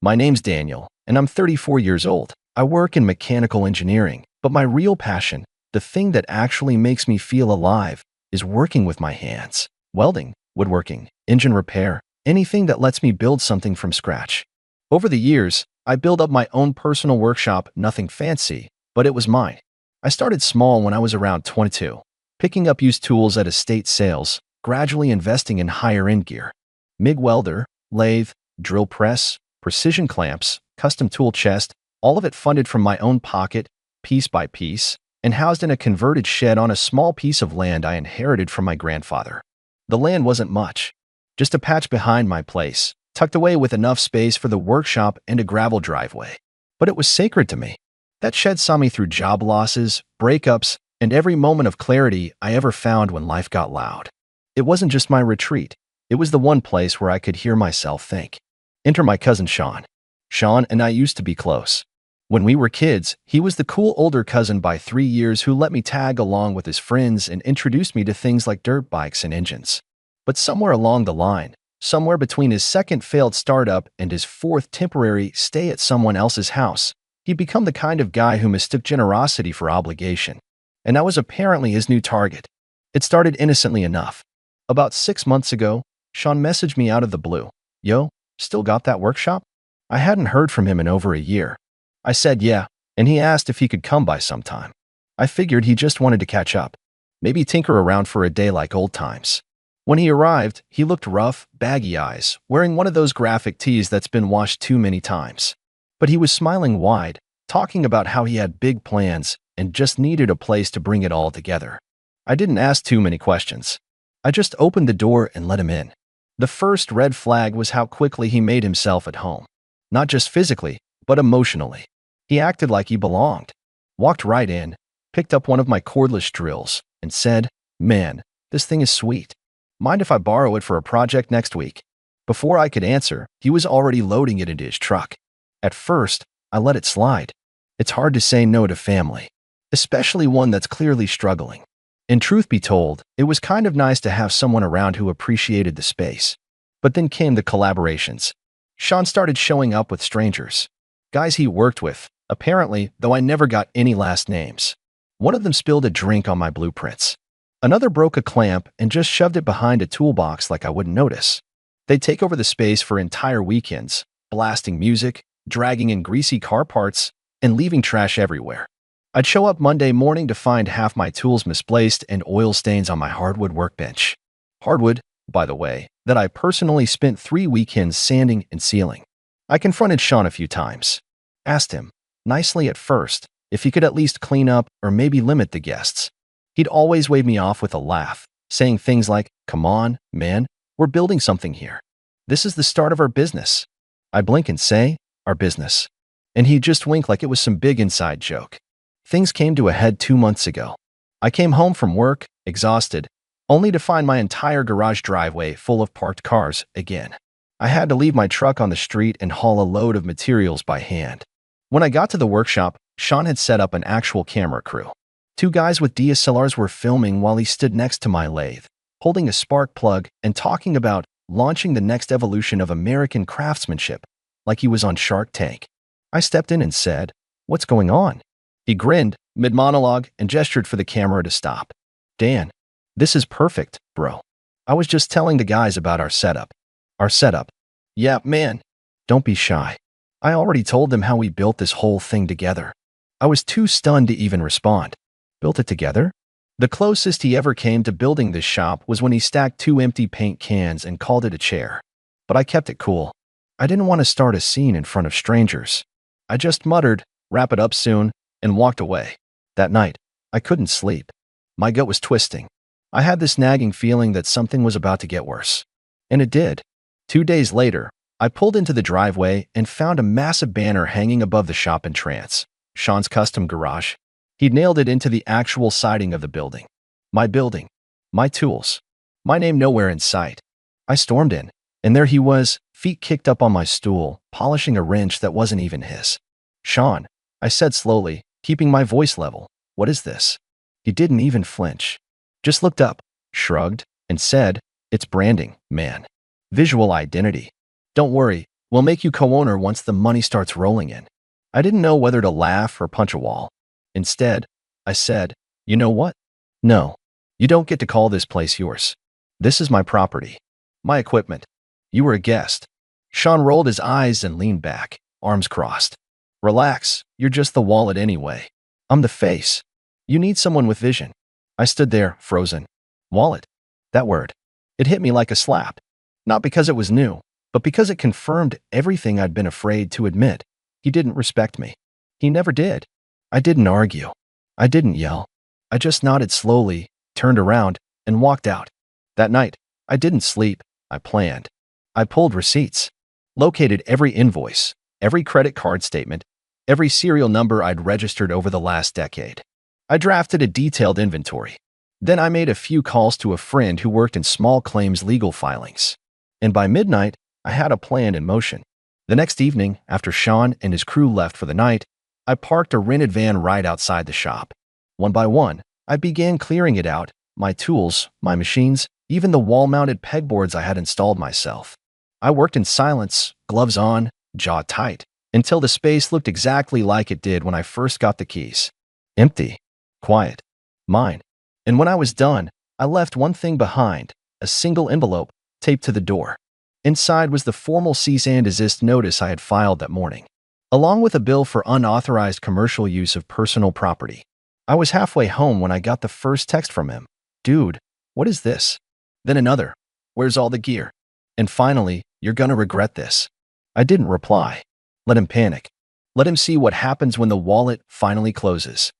My name's Daniel, and I'm 34 years old. I work in mechanical engineering, but my real passion, the thing that actually makes me feel alive, is working with my hands. Welding, woodworking, engine repair, anything that lets me build something from scratch. Over the years, I built up my own personal workshop, nothing fancy, but it was mine. I started small when I was around 22, picking up used tools at estate sales, gradually investing in higher-end gear. MIG welder, lathe, drill press, precision clamps, custom tool chest, all of it funded from my own pocket, piece by piece, and housed in a converted shed on a small piece of land I inherited from my grandfather. The land wasn't much, just a patch behind my place, tucked away with enough space for the workshop and a gravel driveway. But it was sacred to me. That shed saw me through job losses, breakups, and every moment of clarity I ever found when life got loud. It wasn't just my retreat. It was the one place where I could hear myself think. Enter my cousin Sean. Sean and I used to be close. When we were kids, he was the cool older cousin by 3 years who let me tag along with his friends and introduced me to things like dirt bikes and engines. But somewhere along the line, somewhere between his second failed startup and his fourth temporary stay at someone else's house, he'd become the kind of guy who mistook generosity for obligation. And I was apparently his new target. It started innocently enough. About 6 months ago, Sean messaged me out of the blue. Yo, still got that workshop? I hadn't heard from him in over a year. I said yeah, and he asked if he could come by sometime. I figured he just wanted to catch up, maybe tinker around for a day like old times. When he arrived, he looked rough, baggy eyes, wearing one of those graphic tees that's been washed too many times. But he was smiling wide, talking about how he had big plans and just needed a place to bring it all together. I didn't ask too many questions. I just opened the door and let him in. The first red flag was how quickly he made himself at home. Not just physically, but emotionally. He acted like he belonged. Walked right in, picked up one of my cordless drills, and said, "Man, this thing is sweet. Mind if I borrow it for a project next week?" Before I could answer, he was already loading it into his truck. At first, I let it slide. It's hard to say no to family, especially one that's clearly struggling. And truth be told, it was kind of nice to have someone around who appreciated the space. But then came the collaborations. Sean started showing up with strangers. Guys he worked with, apparently, though I never got any last names. One of them spilled a drink on my blueprints. Another broke a clamp and just shoved it behind a toolbox like I wouldn't notice. They'd take over the space for entire weekends, blasting music, dragging in greasy car parts, and leaving trash everywhere. I'd show up Monday morning to find half my tools misplaced and oil stains on my hardwood workbench. Hardwood, by the way, that I personally spent 3 weekends sanding and sealing. I confronted Sean a few times. Asked him, nicely at first, if he could at least clean up or maybe limit the guests. He'd always wave me off with a laugh, saying things like, "Come on, man, we're building something here. This is the start of our business." I blink and say, "Our business." And he'd just wink like it was some big inside joke. Things came to a head 2 months ago. I came home from work, exhausted, only to find my entire garage driveway full of parked cars again. I had to leave my truck on the street and haul a load of materials by hand. When I got to the workshop, Sean had set up an actual camera crew. 2 guys with DSLRs were filming while he stood next to my lathe, holding a spark plug and talking about launching the next evolution of American craftsmanship, like he was on Shark Tank. I stepped in and said, "What's going on?" He grinned, mid-monologue, and gestured for the camera to stop. "Dan, this is perfect, bro. I was just telling the guys about our setup." "Our setup?" "Yeah, man. Don't be shy." I already told them how we built this whole thing together. I was too stunned to even respond. "Built it together?" The closest he ever came to building this shop was when he stacked 2 empty paint cans and called it a chair. But I kept it cool. I didn't want to start a scene in front of strangers. I just muttered, "Wrap it up soon," and walked away. That night, I couldn't sleep. My gut was twisting. I had this nagging feeling that something was about to get worse. And it did. 2 days later, I pulled into the driveway and found a massive banner hanging above the shop entrance. Sean's Custom Garage. He'd nailed it into the actual siding of the building. My building. My tools. My name nowhere in sight. I stormed in, and there he was, feet kicked up on my stool, polishing a wrench that wasn't even his. "Sean," I said slowly, keeping my voice level, "what is this?" He didn't even flinch. Just looked up, shrugged, and said, "It's branding, man. Visual identity. Don't worry, We'll make you co-owner once the money starts rolling in. I didn't know whether to laugh or punch a wall. Instead, I said, you know what? No, you don't get to call this place yours. This is my property. My equipment. You were a guest. Sean rolled his eyes and leaned back, arms crossed. Relax, you're just the wallet anyway. I'm the face. You need someone with vision. I stood there, frozen. Wallet. That word. It hit me like a slap. Not because it was new, but because it confirmed everything I'd been afraid to admit. He didn't respect me. He never did. I didn't argue. I didn't yell. I just nodded slowly, turned around, and walked out. That night, I didn't sleep. I planned. I pulled receipts, located every invoice, every credit card statement, every serial number I'd registered over the last decade. I drafted a detailed inventory. Then I made a few calls to a friend who worked in small claims legal filings. And by midnight, I had a plan in motion. The next evening, after Sean and his crew left for the night, I parked a rented van right outside the shop. One by one, I began clearing it out, my tools, my machines, even the wall-mounted pegboards I had installed myself. I worked in silence, gloves on, jaw tight, until the space looked exactly like it did when I first got the keys. Empty. Quiet. Mine. And when I was done, I left one thing behind, a single envelope taped to the door. Inside was the formal cease and desist notice I had filed that morning, along with a bill for unauthorized commercial use of personal property. I was halfway home when I got the first text from him. Dude, what is this? Then another. Where's all the gear? And finally, you're gonna regret this. I didn't reply. Let him panic. Let him see what happens when the wallet finally closes.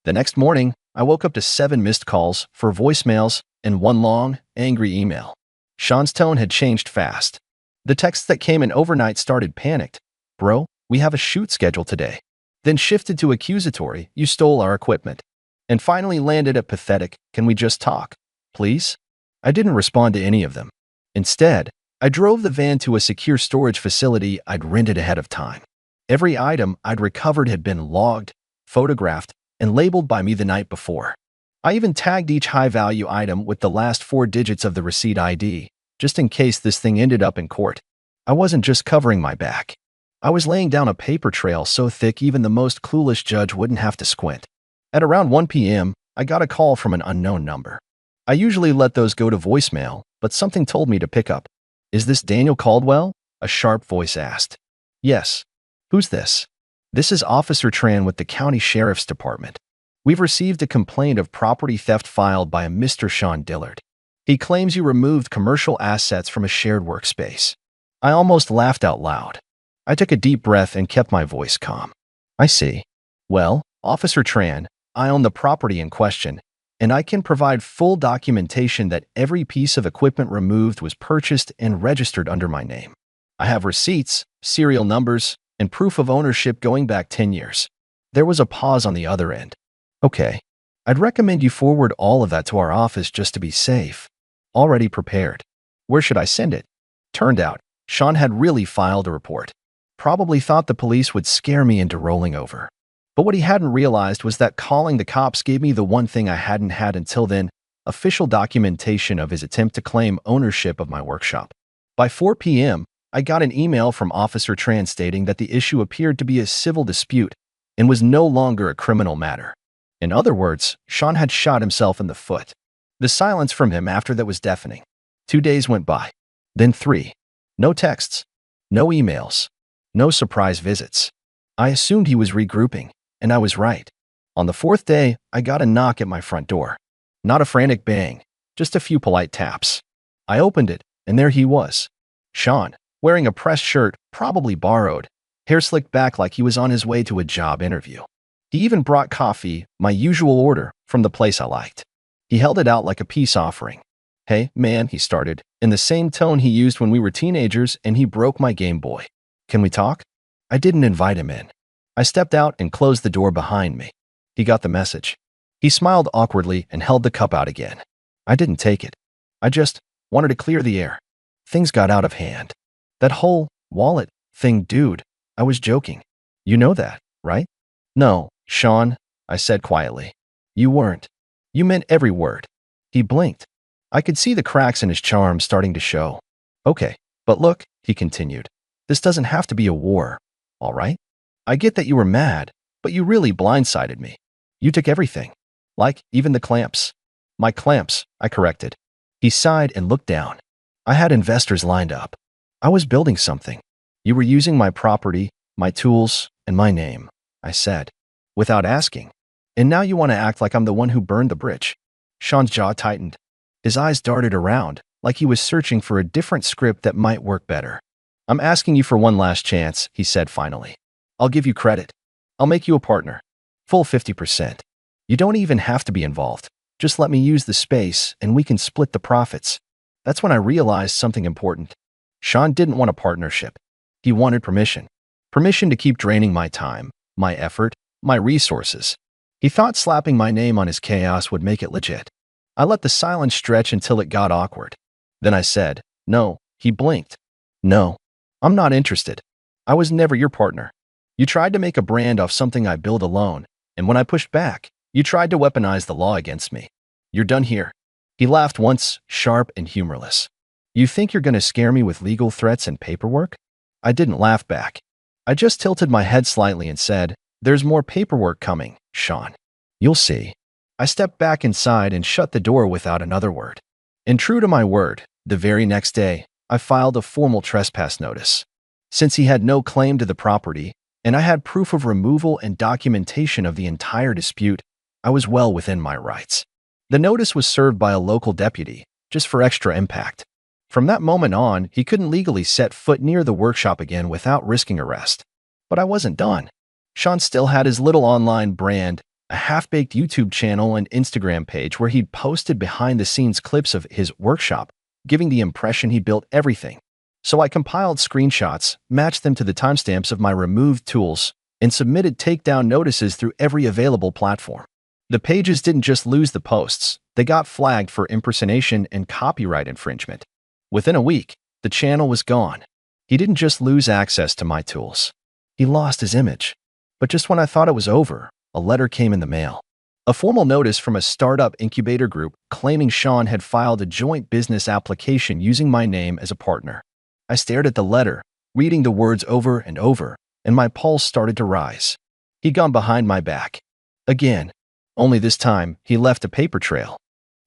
The next morning, I woke up to 7 missed calls, 4 voicemails, and 1 long, angry email. Sean's tone had changed fast. The texts that came in overnight started panicked. Bro, we have a shoot scheduled today. Then shifted to accusatory, you stole our equipment. And finally landed at pathetic, can we just talk? Please? I didn't respond to any of them. Instead, I drove the van to a secure storage facility I'd rented ahead of time. Every item I'd recovered had been logged, photographed, and labeled by me the night before. I even tagged each high-value item with the last 4 digits of the receipt ID, just in case this thing ended up in court. I wasn't just covering my back. I was laying down a paper trail so thick even the most clueless judge wouldn't have to squint. At around 1 p.m., I got a call from an unknown number. I usually let those go to voicemail, but something told me to pick up. Is this Daniel Caldwell? A sharp voice asked. Yes. Who's this? This is Officer Tran with the County Sheriff's Department. We've received a complaint of property theft filed by a Mr. Sean Dillard. He claims you removed commercial assets from a shared workspace. I almost laughed out loud. I took a deep breath and kept my voice calm. I see. Well, Officer Tran, I own the property in question, and I can provide full documentation that every piece of equipment removed was purchased and registered under my name. I have receipts, serial numbers, and proof of ownership going back 10 years. There was a pause on the other end. Okay, I'd recommend you forward all of that to our office just to be safe. Already prepared. Where should I send it? Turned out, Sean had really filed a report. Probably thought the police would scare me into rolling over. But what he hadn't realized was that calling the cops gave me the one thing I hadn't had until then, official documentation of his attempt to claim ownership of my workshop. By 4 p.m., I got an email from Officer Tran stating that the issue appeared to be a civil dispute and was no longer a criminal matter. In other words, Sean had shot himself in the foot. The silence from him after that was deafening. 2 days went by. Then 3. No texts. No emails. No surprise visits. I assumed he was regrouping, and I was right. On the 4th day, I got a knock at my front door. Not a frantic bang, just a few polite taps. I opened it, and there he was. Sean, wearing a pressed shirt, probably borrowed, hair slicked back like he was on his way to a job interview. He even brought coffee, my usual order, from the place I liked. He held it out like a peace offering. Hey, man, he started, in the same tone he used when we were teenagers and he broke my Game Boy. Can we talk? I didn't invite him in. I stepped out and closed the door behind me. He got the message. He smiled awkwardly and held the cup out again. I didn't take it. I just wanted to clear the air. Things got out of hand. That whole wallet thing, dude, I was joking. You know that, right? No, Sean, I said quietly. You weren't. You meant every word. He blinked. I could see the cracks in his charm starting to show. Okay, but look, he continued. This doesn't have to be a war, all right? I get that you were mad, but you really blindsided me. You took everything. Like, even the clamps. My clamps, I corrected. He sighed and looked down. I had investors lined up. I was building something. You were using my property, my tools, and my name, I said, without asking. And now you want to act like I'm the one who burned the bridge. Sean's jaw tightened. His eyes darted around, like he was searching for a different script that might work better. I'm asking you for one last chance, he said finally. I'll give you credit. I'll make you a partner. Full 50%. You don't even have to be involved. Just let me use the space and we can split the profits. That's when I realized something important. Sean didn't want a partnership. He wanted permission. Permission to keep draining my time, my effort, my resources. He thought slapping my name on his chaos would make it legit. I let the silence stretch until it got awkward. Then I said, no. He blinked. No, I'm not interested. I was never your partner. You tried to make a brand off something I built alone, and when I pushed back, you tried to weaponize the law against me. You're done here. He laughed once, sharp and humorless. You think you're going to scare me with legal threats and paperwork? I didn't laugh back. I just tilted my head slightly and said, there's more paperwork coming, Sean. You'll see. I stepped back inside and shut the door without another word. And true to my word, the very next day, I filed a formal trespass notice. Since he had no claim to the property, and I had proof of removal and documentation of the entire dispute, I was well within my rights. The notice was served by a local deputy, just for extra impact. From that moment on, he couldn't legally set foot near the workshop again without risking arrest. But I wasn't done. Sean still had his little online brand, a half-baked YouTube channel and Instagram page where he'd posted behind-the-scenes clips of his workshop, giving the impression he built everything. So I compiled screenshots, matched them to the timestamps of my removed tools, and submitted takedown notices through every available platform. The pages didn't just lose the posts, they got flagged for impersonation and copyright infringement. Within a week, the channel was gone. He didn't just lose access to my tools. He lost his image. But just when I thought it was over, a letter came in the mail. A formal notice from a startup incubator group claiming Sean had filed a joint business application using my name as a partner. I stared at the letter, reading the words over and over, and my pulse started to rise. He'd gone behind my back. Again. Only this time, he left a paper trail.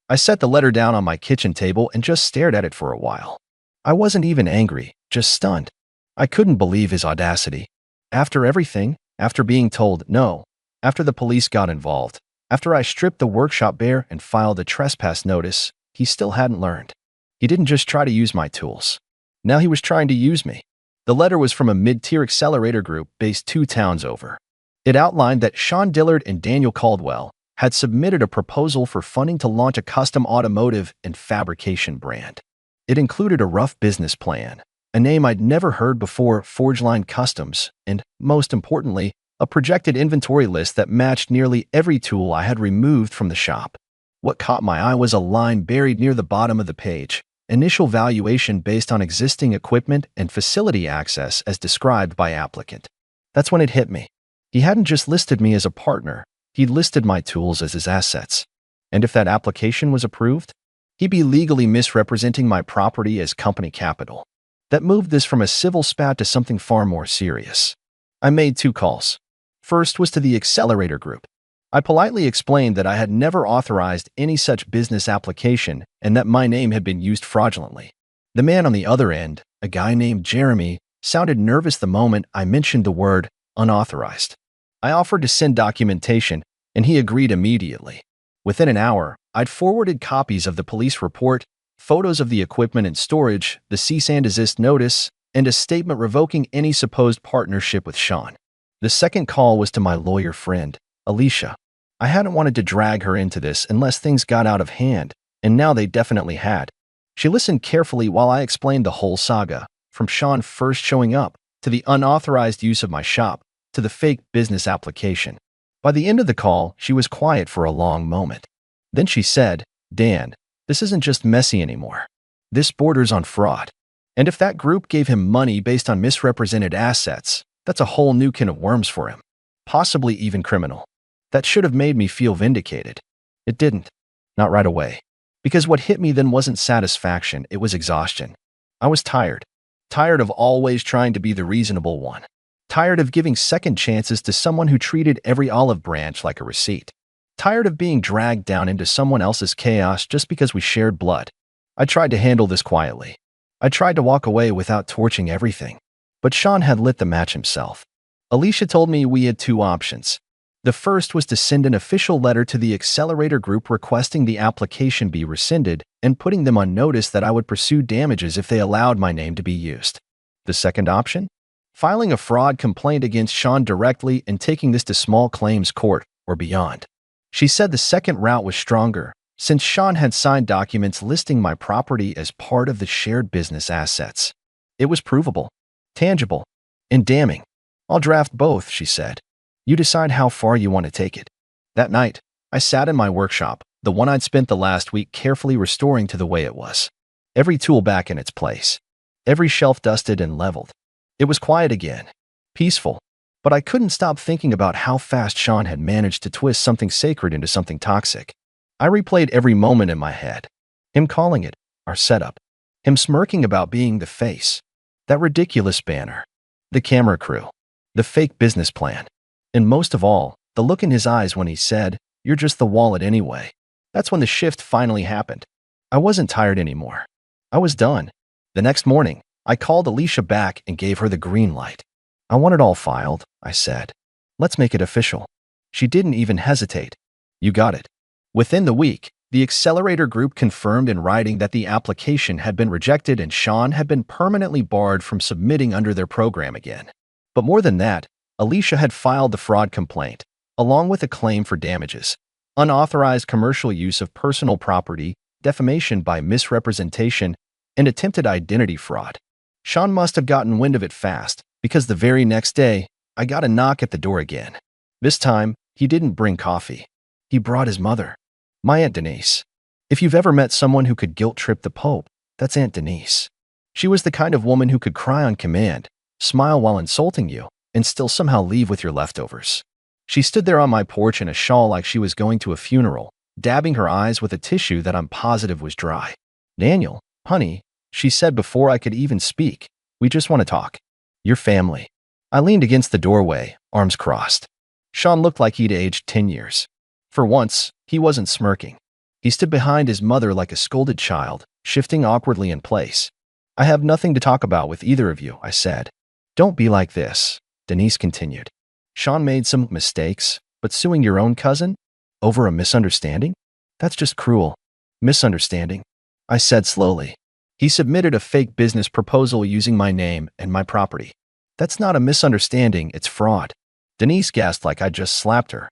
I set the letter down on my kitchen table and just stared at it for a while. I wasn't even angry, just stunned. I couldn't believe his audacity. After everything, after being told no, after the police got involved, after I stripped the workshop bare and filed a trespass notice, he still hadn't learned. He didn't just try to use my tools. Now he was trying to use me. The letter was from a mid-tier accelerator group based 2 towns over. It outlined that Sean Dillard and Daniel Caldwell had submitted a proposal for funding to launch a custom automotive and fabrication brand. It included a rough business plan, a name I'd never heard before, Forgeline Customs, and, most importantly, a projected inventory list that matched nearly every tool I had removed from the shop. What caught my eye was a line buried near the bottom of the page, initial valuation based on existing equipment and facility access as described by applicant. That's when it hit me. He hadn't just listed me as a partner, he'd listed my tools as his assets. And if that application was approved, he'd be legally misrepresenting my property as company capital. That moved this from a civil spat to something far more serious. I made 2 calls. First was to the accelerator group. I politely explained that I had never authorized any such business application and that my name had been used fraudulently. The man on the other end, a guy named Jeremy, sounded nervous the moment I mentioned the word unauthorized. I offered to send documentation, and he agreed immediately. Within an hour, I'd forwarded copies of the police report, photos of the equipment and storage, the cease and desist notice, and a statement revoking any supposed partnership with Sean. The second call was to my lawyer friend, Alicia. I hadn't wanted to drag her into this unless things got out of hand, and now they definitely had. She listened carefully while I explained the whole saga, from Sean first showing up, to the unauthorized use of my shop, to the fake business application. By the end of the call, she was quiet for a long moment. Then she said, Dan, this isn't just messy anymore. This borders on fraud. And if that group gave him money based on misrepresented assets, that's a whole new can of worms for him. Possibly even criminal. That should have made me feel vindicated. It didn't. Not right away. Because what hit me then wasn't satisfaction, it was exhaustion. I was tired. Tired of always trying to be the reasonable one. Tired of giving second chances to someone who treated every olive branch like a receipt. Tired of being dragged down into someone else's chaos just because we shared blood. I tried to handle this quietly. I tried to walk away without torching everything. But Sean had lit the match himself. Alicia told me we had two options. The first was to send an official letter to the accelerator group requesting the application be rescinded and putting them on notice that I would pursue damages if they allowed my name to be used. The second option? Filing a fraud complaint against Sean directly and taking this to small claims court or beyond. She said the second route was stronger, since Sean had signed documents listing my property as part of the shared business assets. It was provable, tangible, and damning. I'll draft both, she said. You decide how far you want to take it. That night, I sat in my workshop, the one I'd spent the last week carefully restoring to the way it was. Every tool back in its place. Every shelf dusted and leveled. It was quiet again. Peaceful. But I couldn't stop thinking about how fast Sean had managed to twist something sacred into something toxic. I replayed every moment in my head. Him calling it our setup. Him smirking about being the face. That ridiculous banner. The camera crew. The fake business plan. And most of all, the look in his eyes when he said, "You're just the wallet anyway." That's when the shift finally happened. I wasn't tired anymore. I was done. The next morning, I called Alicia back and gave her the green light. "I want it all filed," I said. "Let's make it official." She didn't even hesitate. "You got it." Within the week, the accelerator group confirmed in writing that the application had been rejected and Sean had been permanently barred from submitting under their program again. But more than that, Alicia had filed the fraud complaint, along with a claim for damages, unauthorized commercial use of personal property, defamation by misrepresentation, and attempted identity fraud. Sean must have gotten wind of it fast, because the very next day, I got a knock at the door again. This time, he didn't bring coffee. He brought his mother, my Aunt Denise. If you've ever met someone who could guilt-trip the Pope, that's Aunt Denise. She was the kind of woman who could cry on command, smile while insulting you, and still somehow leave with your leftovers. She stood there on my porch in a shawl like she was going to a funeral, dabbing her eyes with a tissue that I'm positive was dry. "Daniel, honey," she said before I could even speak, "we just want to talk. Your family." I leaned against the doorway, arms crossed. Sean looked like he'd aged 10 years. For once, he wasn't smirking. He stood behind his mother like a scolded child, shifting awkwardly in place. "I have nothing to talk about with either of you," I said. "Don't be like this," Denise continued. "Sean made some mistakes, but suing your own cousin? Over a misunderstanding? That's just cruel." "Misunderstanding?" I said slowly. "He submitted a fake business proposal using my name and my property. That's not a misunderstanding, it's fraud." Denise gasped like I'd just slapped her.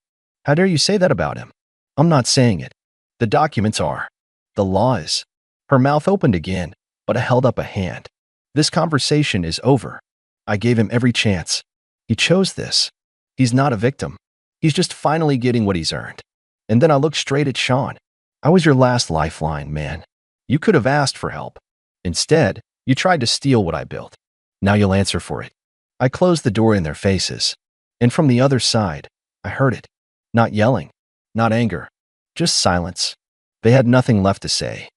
"How dare you say that about him?" "I'm not saying it. The documents are. The law is." Her mouth opened again, but I held up a hand. "This conversation is over. I gave him every chance. He chose this. He's not a victim. He's just finally getting what he's earned." And then I looked straight at Sean. "I was your last lifeline, man. You could have asked for help. Instead, you tried to steal what I built. Now you'll answer for it." I closed the door in their faces. And from the other side, I heard it. Not yelling, not anger, just silence. They had nothing left to say.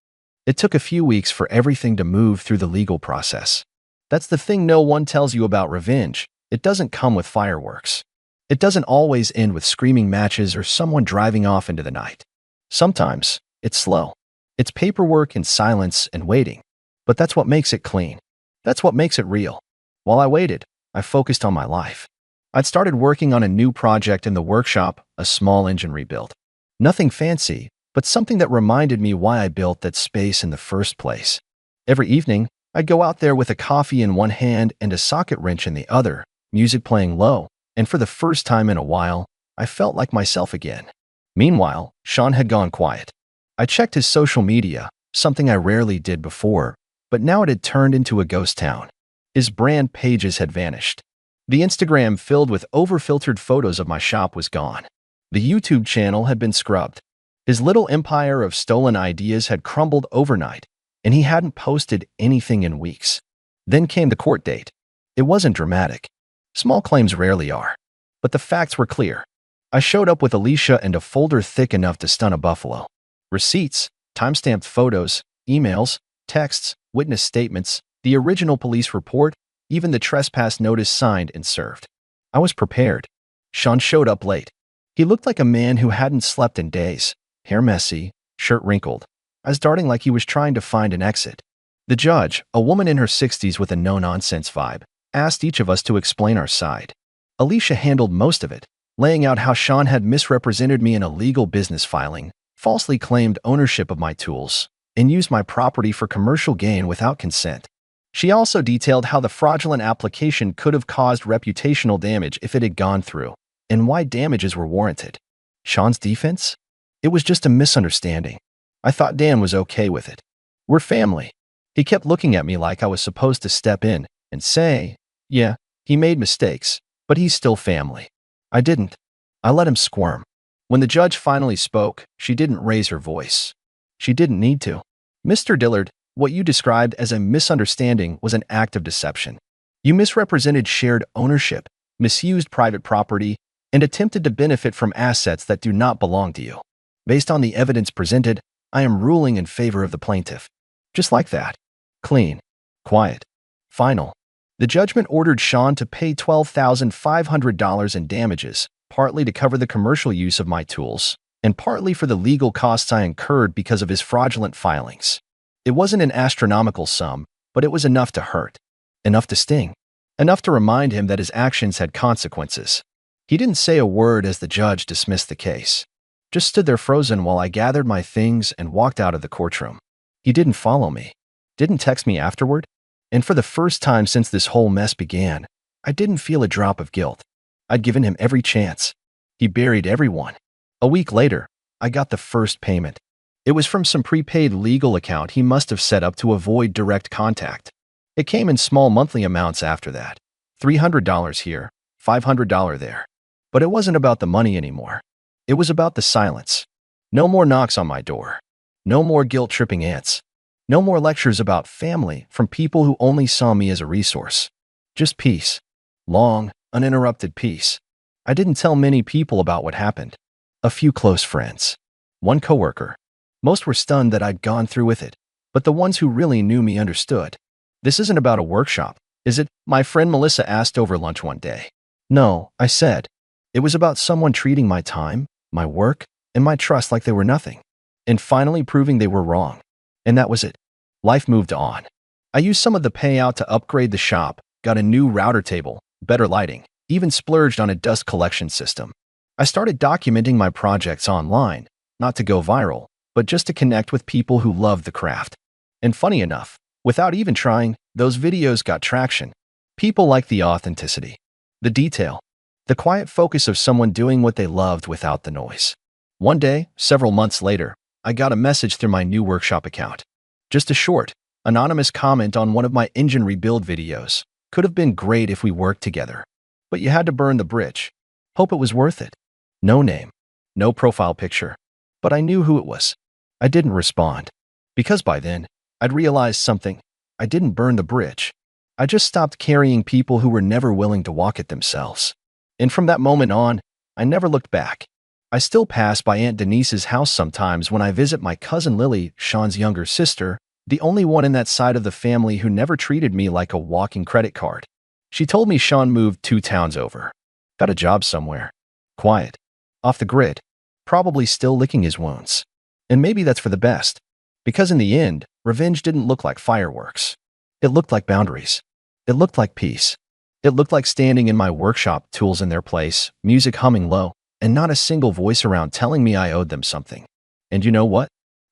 It took a few weeks for everything to move through the legal process. That's the thing no one tells you about revenge. It doesn't come with fireworks. It doesn't always end with screaming matches or someone driving off into the night. Sometimes, it's slow. It's paperwork and silence and waiting. But that's what makes it clean. That's what makes it real. While I waited, I focused on my life. I'd started working on a new project in the workshop, a small engine rebuild. Nothing fancy, but something that reminded me why I built that space in the first place. Every evening, I'd go out there with a coffee in one hand and a socket wrench in the other, music playing low, and for the first time in a while, I felt like myself again. Meanwhile, Sean had gone quiet. I checked his social media, something I rarely did before, but now it had turned into a ghost town. His brand pages had vanished. The Instagram filled with overfiltered photos of my shop was gone. The YouTube channel had been scrubbed. His little empire of stolen ideas had crumbled overnight, and he hadn't posted anything in weeks. Then came the court date. It wasn't dramatic. Small claims rarely are. But the facts were clear. I showed up with Alicia and a folder thick enough to stun a buffalo. Receipts, timestamped photos, emails, texts, witness statements, The original police report, even the trespass notice signed and served. I was prepared. Sean showed up late. He looked like a man who hadn't slept in days, hair messy, shirt wrinkled, eyes darting like he was trying to find an exit. The judge, a woman in her 60s with a no-nonsense vibe, asked each of us to explain our side. Alicia handled most of it, laying out how Sean had misrepresented me in a legal business filing, falsely claimed ownership of my tools, and used my property for commercial gain without consent. She also detailed how the fraudulent application could have caused reputational damage if it had gone through, and why damages were warranted. Sean's defense? It was just a misunderstanding. I thought Dan was okay with it. We're family. He kept looking at me like I was supposed to step in and say, yeah, he made mistakes, but he's still family. I didn't. I let him squirm. When the judge finally spoke, she didn't raise her voice. She didn't need to. Mr. Dillard, what you described as a misunderstanding was an act of deception. You misrepresented shared ownership, misused private property, and attempted to benefit from assets that do not belong to you. Based on the evidence presented, I am ruling in favor of the plaintiff. Just like that. Clean. Quiet. Final. The judgment ordered Sean to pay $12,500 in damages, partly to cover the commercial use of my tools, and partly for the legal costs I incurred because of his fraudulent filings. It wasn't an astronomical sum, but it was enough to hurt. Enough to sting. Enough to remind him that his actions had consequences. He didn't say a word as the judge dismissed the case. Just stood there frozen while I gathered my things and walked out of the courtroom. He didn't follow me. Didn't text me afterward. And for the first time since this whole mess began, I didn't feel a drop of guilt. I'd given him every chance. He buried everyone. A week later, I got the first payment. It was from some prepaid legal account he must have set up to avoid direct contact. It came in small monthly amounts after that. $300 here, $500 there. But it wasn't about the money anymore. It was about the silence. No more knocks on my door. No more guilt-tripping aunts. No more lectures about family from people who only saw me as a resource. Just peace. Long, uninterrupted peace. I didn't tell many people about what happened. A few close friends. One coworker. Most were stunned that I'd gone through with it, but the ones who really knew me understood. This isn't about a workshop, is it? My friend Melissa asked over lunch one day. No, I said. It was about someone treating my time, my work, and my trust like they were nothing, and finally proving they were wrong. And that was it. Life moved on. I used some of the payout to upgrade the shop, got a new router table, better lighting, even splurged on a dust collection system. I started documenting my projects online, not to go viral, but just to connect with people who loved the craft. And funny enough, without even trying, those videos got traction. People liked the authenticity, the detail, the quiet focus of someone doing what they loved without the noise. One day, several months later, I got a message through my new workshop account. Just a short, anonymous comment on one of my engine rebuild videos. Could have been great if we worked together. But you had to burn the bridge. Hope it was worth it. No name. No profile picture. But I knew who it was. I didn't respond. Because by then, I'd realized something. I didn't burn the bridge. I just stopped carrying people who were never willing to walk it themselves. And from that moment on, I never looked back. I still pass by Aunt Denise's house sometimes when I visit my cousin Lily, Sean's younger sister, the only one in that side of the family who never treated me like a walking credit card. She told me Sean moved 2 towns over. Got a job somewhere. Quiet. Off the grid. Probably still licking his wounds. And maybe that's for the best. Because in the end, revenge didn't look like fireworks. It looked like boundaries. It looked like peace. It looked like standing in my workshop, tools in their place, music humming low, and not a single voice around telling me I owed them something. And you know what?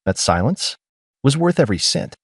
That silence was worth every cent.